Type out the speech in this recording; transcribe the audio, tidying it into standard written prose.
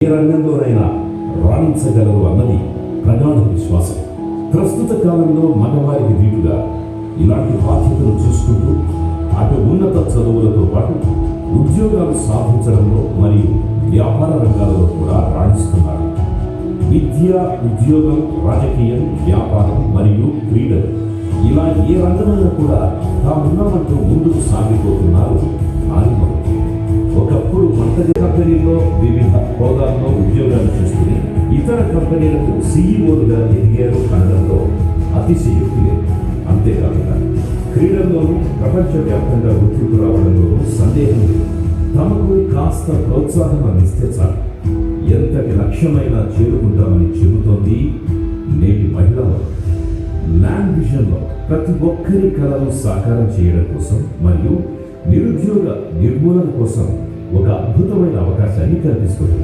ఏ రంగంలోనైనా రాణించగలరు అన్నది ప్రగాఢ విశ్వాసం. ప్రస్తుత కాలంలో మగవారికి వీటుగా ఇలాంటి బాధ్యతలు చూసుకుంటూ అటు ఉన్నత చదువులతో పాటు ఉద్యోగాలు సాధించడంలో మరియు వ్యాపార రంగాలలో కూడా రాణిస్తున్నారు. విద్య, ఉద్యోగం, రాజకీయం, వ్యాపారం మరియు క్రీడలు ఇలా ఏ రంగంలో కూడా తామున్నామంటూ ముందుకు సాగిపోతున్నారు నారీమణులు. ఒకప్పుడు వంటగ కంపెనీలో వివిధ హోదాల్లో ఉద్యోగాలు చేస్తూనే ఇతర కంపెనీలకు సీఈఓలుగా ఎదిగారు అనడంలో అతిశయోక్తి లేదు. అంతేకాకుండా క్రీడల్లోనూ ప్రపంచవ్యాప్తంగా గుర్తింపు రావడంలోనూ సందేహం లేదు. తమకు కాస్త ప్రోత్సాహం అందిస్తే చాలు ఎంతటి లక్ష్యమైనా చేరుకుంటామని చెబుతోంది నేటి మహిళా వర్గం. ల్యాండ్ విజన్లో ప్రతి ఒక్కరి కళను సాకారం చేయడం కోసం మరియు నిరుద్యోగ నిర్మూలన కోసం ఒక అద్భుతమైన అవకాశాన్ని కల్పిస్తుంది.